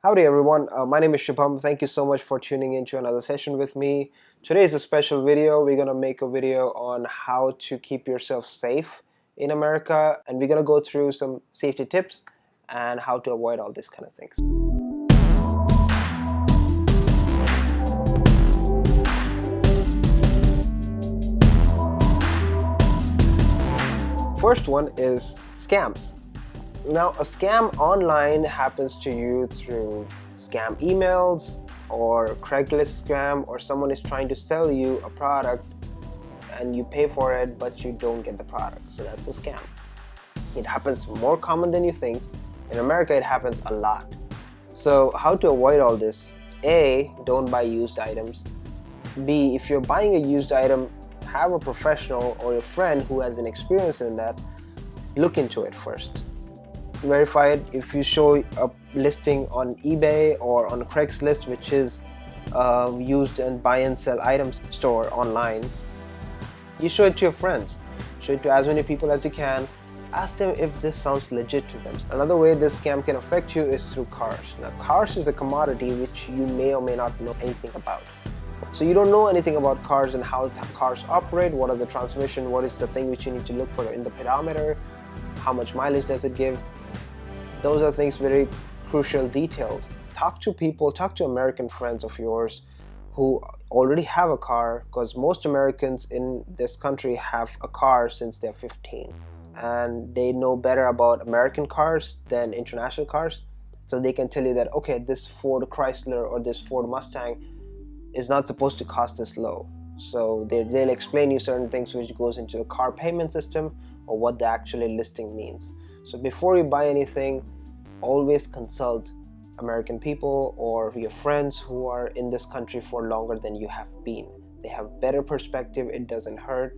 Howdy everyone, my name is Shubham. Thank you so much for tuning in to another session with me. Today is a special video. We're gonna make a video on how to keep yourself safe in America, and we're gonna go through some safety tips and how to avoid all these kind of things. First one is scams. Now, a scam online happens to you through scam emails or Craigslist scam, or someone is trying to sell you a product and you pay for it but you don't get the product. So that's a scam. It happens more common than you think. In America, it happens a lot. So how to avoid all this? A, don't buy used items. B, if you're buying a used item, have a professional or a friend who has an experience in that look into it first. Verify it. If you show a listing on eBay or on Craigslist, which is used and buy and sell items store online, you show it to your friends. Show it to as many people as you can. Ask them if this sounds legit to them. Another way this scam can affect you is through cars. Now, cars is a commodity which you may or may not know anything about. So you don't know anything about cars and how cars operate, what are the transmission, what is the thing which you need to look for in the pedometer, how much mileage does it give. Those are things very crucial, detailed. Talk to people, talk to American friends of yours who already have a car, because most Americans in this country have a car since they're 15. And they know better about American cars than international cars. So they can tell you that, okay, this Ford Chrysler or this Ford Mustang is not supposed to cost this low. So they'll explain you certain things which goes into the car payment system or what the actual listing means. So before you buy anything, always consult American people or your friends who are in this country for longer than you have been. They have better perspective, it doesn't hurt,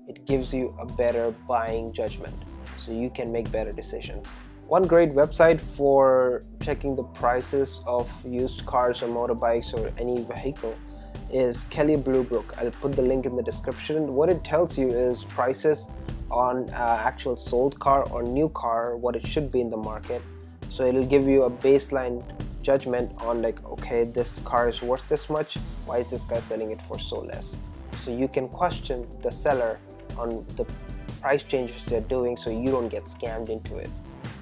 it gives you a better buying judgment, so you can make better decisions. One great website for checking the prices of used cars or motorbikes or any vehicle is Kelley Blue Book. I'll put the link in the description. What it tells you is prices on actual sold car or new car, what it should be in the market. So it'll give you a baseline judgment on like, okay, this car is worth this much, why is this guy selling it for so less? So you can question the seller on the price changes they're doing so you don't get scammed into it.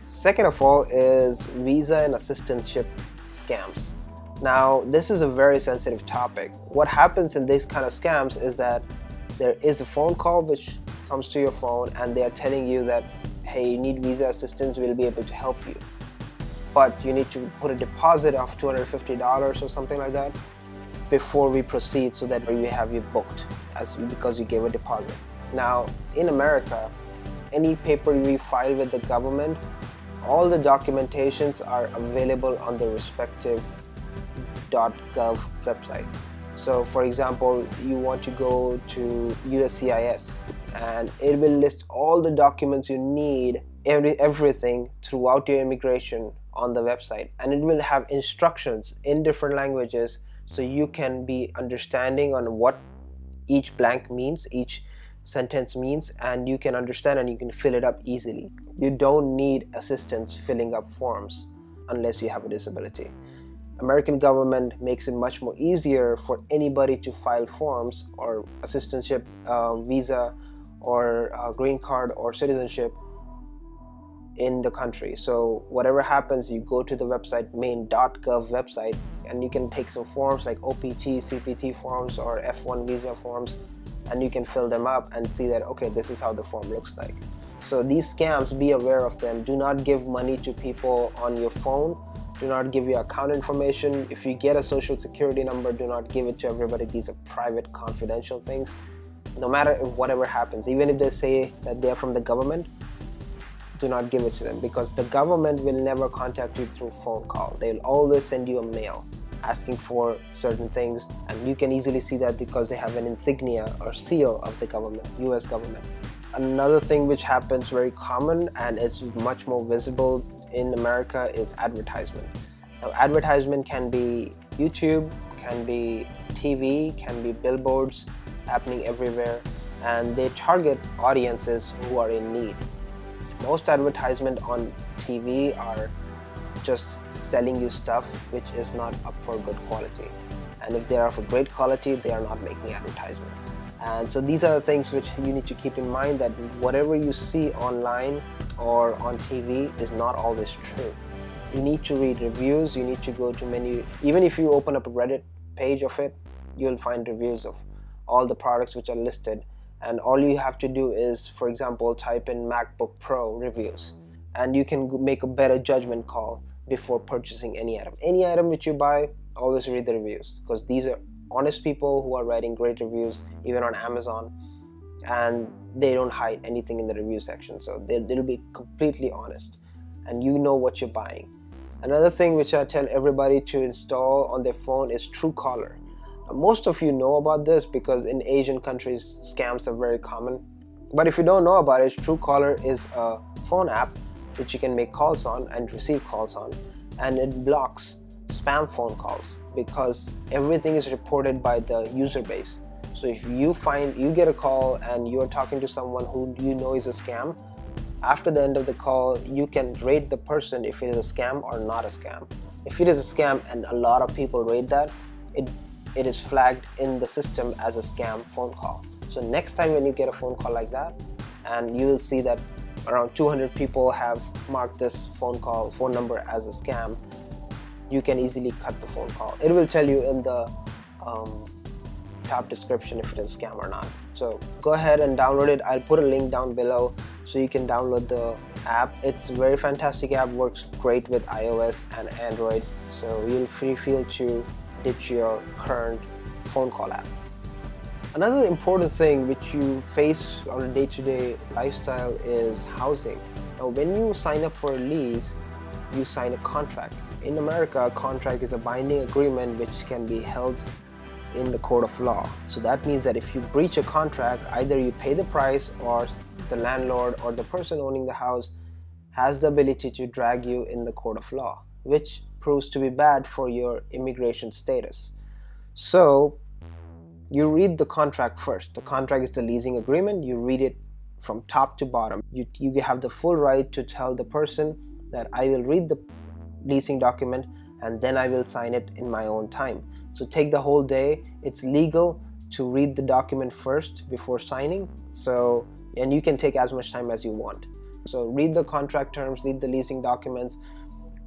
Second of all is visa and assistantship scams. Now, this is a very sensitive topic. What happens in these kind of scams is that there is a phone call which comes to your phone and they are telling you that, hey, you need visa assistance, we'll be able to help you. But you need to put a deposit of $250 or something like that before we proceed, so that we have you booked because you gave a deposit. Now, in America, any paper we file with the government, all the documentations are available on the respective .gov website. So for example, you want to go to USCIS and it will list all the documents you need, everything throughout your immigration on the website, and it will have instructions in different languages so you can be understanding on what each blank means, each sentence means, and you can understand and you can fill it up easily. You don't need assistance filling up forms unless you have a disability. American government makes it much more easier for anybody to file forms or assistantship, visa or green card or citizenship in the country. So whatever happens, you go to the website, main.gov website, and you can take some forms like OPT, CPT forms or F1 visa forms, and you can fill them up and see that, okay, this is how the form looks like. So these scams, be aware of them. Do not give money to people on your phone. Do not give your account information. If you get a social security number, do not give it to everybody. These are private, confidential things. No matter if whatever happens, even if they say that they're from the government, do not give it to them, because the government will never contact you through phone call. They'll always send you a mail asking for certain things, and you can easily see that because they have an insignia or seal of the government, US government. Another thing which happens very common and it's much more visible in America is advertisement. Now, advertisement can be YouTube, can be TV, can be billboards happening everywhere, and they target audiences who are in need. Most advertisement on TV are just selling you stuff which is not up for good quality. And if they are of a great quality, they are not making advertisement. And so these are the things which you need to keep in mind, that whatever you see online or on TV is not always true. You need to read reviews, you need to go to many, even if you open up a Reddit page of it, you'll find reviews of all the products which are listed. And all you have to do is, for example, type in MacBook Pro reviews, and you can make a better judgment call before purchasing any item. Any item which you buy, always read the reviews, because these are honest people who are writing great reviews, even on Amazon, and they don't hide anything in the review section, so they'll be completely honest, and you know what you're buying. Another thing which I tell everybody to install on their phone is Truecaller. Most of you know about this because in Asian countries scams are very common, but if you don't know about it, Truecaller is a phone app which you can make calls on and receive calls on, and it blocks spam phone calls because everything is reported by the user base. So if you get a call and you're talking to someone who you know is a scam, after the end of the call you can rate the person if it is a scam or not a scam. If it is a scam and a lot of people rate that, it is flagged in the system as a scam phone call. So next time when you get a phone call like that, and you will see that around 200 people have marked this phone number as a scam, you can easily cut the phone call. It will tell you in the top description if it is a scam or not. So go ahead and download it. I'll put a link down below so you can download the app. It's a very fantastic app, works great with iOS and Android, so you'll feel to ditch your current phone call app. Another important thing which you face on a day-to-day lifestyle is housing. Now when you sign up for a lease, you sign a contract. In America, a contract is a binding agreement which can be held in the court of law. So that means that if you breach a contract, either you pay the price or the landlord or the person owning the house has the ability to drag you in the court of law, which proves to be bad for your immigration status. So you read the contract first. The contract is the leasing agreement. You read it from top to bottom. You have the full right to tell the person that I will read the leasing document and then I will sign it in my own time. So take the whole day. It's legal to read the document first before signing. So, and you can take as much time as you want. So read the contract terms, read the leasing documents.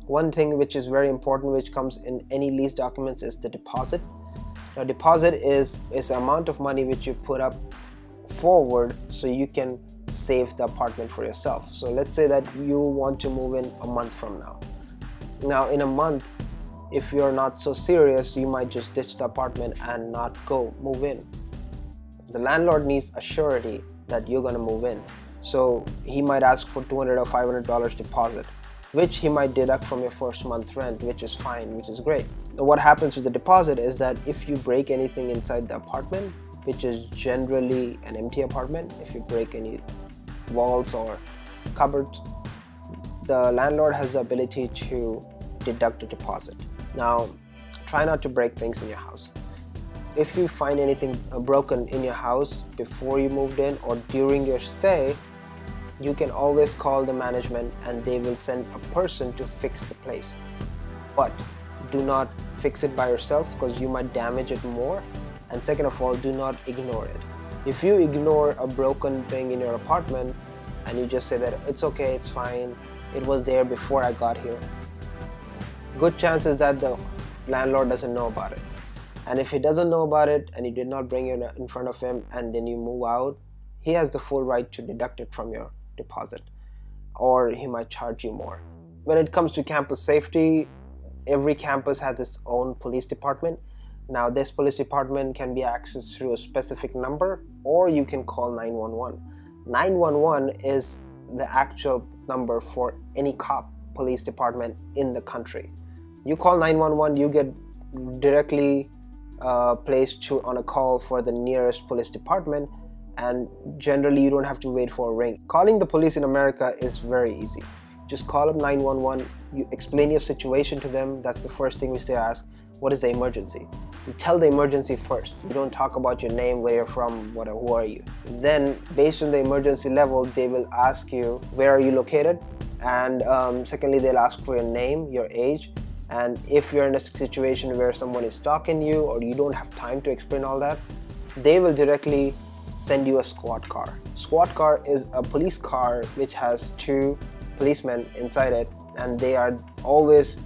One thing which is very important, which comes in any lease documents, is the deposit. Now deposit is the amount of money which you put up forward so you can save the apartment for yourself. So let's say that you want to move in a month from now. Now in a month, if you're not so serious, you might just ditch the apartment and not move in. The landlord needs a surety that you're gonna move in. So he might ask for $200 or $500 deposit, which he might deduct from your first month rent, which is fine, which is great. Now what happens with the deposit is that if you break anything inside the apartment, which is generally an empty apartment, if you break any walls or cupboards, the landlord has the ability to deduct the deposit. Now, try not to break things in your house. If you find anything broken in your house before you moved in or during your stay, you can always call the management and they will send a person to fix the place. But do not fix it by yourself because you might damage it more. And second of all, do not ignore it. If you ignore a broken thing in your apartment and you just say that it's okay, it's fine, it was there before I got here, good chances that the landlord doesn't know about it. And if he doesn't know about it and you did not bring it in front of him and then you move out, he has the full right to deduct it from your deposit, or he might charge you more. When it comes to campus safety, every campus has its own police department. Now this police department can be accessed through a specific number, or you can call 911. 911 is the actual number for any police department in the country. You call 911, you get directly placed on a call for the nearest police department, and generally you don't have to wait for a ring. Calling the police in America is very easy. Just call up 911, you explain your situation to them. That's the first thing which they ask. What is the emergency? You tell the emergency first. You don't talk about your name, where you're from, who are you. Then based on the emergency level, they will ask you, where are you located? And secondly, they'll ask for your name, your age, and if you're in a situation where someone is stalking you or you don't have time to explain all that, they will directly send you a squad car. Squad car is a police car which has 2 policemen inside it, and they are always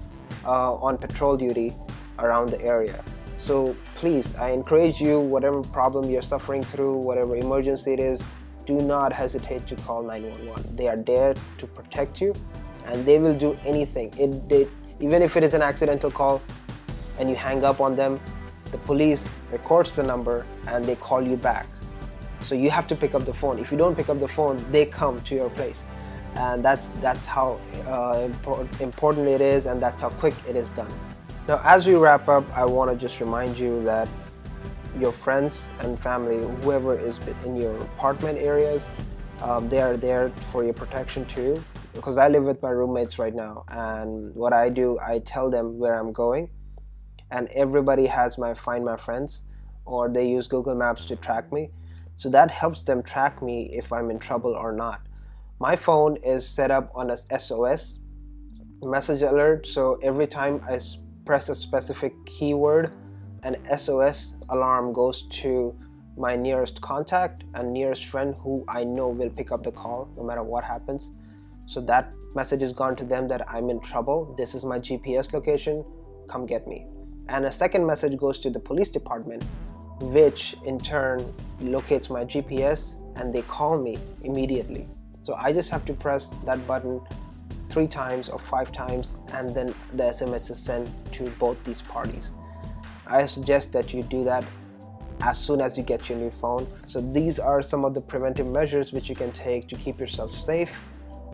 on patrol duty around the area. So please, I encourage you, whatever problem you're suffering through, whatever emergency it is, do not hesitate to call 911. They are there to protect you, and they will do anything. Even if it is an accidental call and you hang up on them, the police records the number and they call you back. So you have to pick up the phone. If you don't pick up the phone, they come to your place. And that's how important it is, and that's how quick it is done. Now, as we wrap up, I want to just remind you that your friends and family, whoever is in your apartment areas, they are there for your protection too. Because I live with my roommates right now, and what I do, I tell them where I'm going, and everybody has my Find My Friends, or they use Google Maps to track me. So that helps them track me if I'm in trouble or not. My phone is set up on a SOS, message alert, so every time I press a specific keyword, an SOS alarm goes to my nearest contact and nearest friend who I know will pick up the call no matter what happens. So that message has gone to them that I'm in trouble, this is my GPS location, come get me. And a second message goes to the police department, which in turn locates my GPS, and they call me immediately. So I just have to press that button 3 times or 5 times, and then the SMS is sent to both these parties. I suggest that you do that as soon as you get your new phone. So these are some of the preventive measures which you can take to keep yourself safe,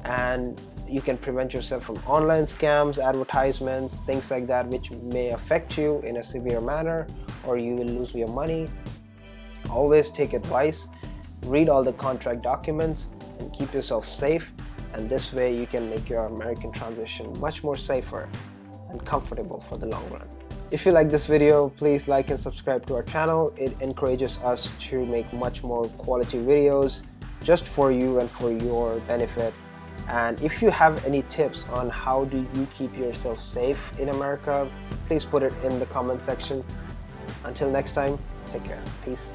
and you can prevent yourself from online scams, advertisements, things like that, which may affect you in a severe manner, or you will lose your money. Always take advice, read all the contract documents, and keep yourself safe, and this way you can make your American transition much more safer and comfortable for the long run. If you like this video, please like and subscribe to our channel. It encourages us to make much more quality videos just for you and for your benefit. And if you have any tips on how do you keep yourself safe in America, please put it in the comment section. Until next time, take care. Peace.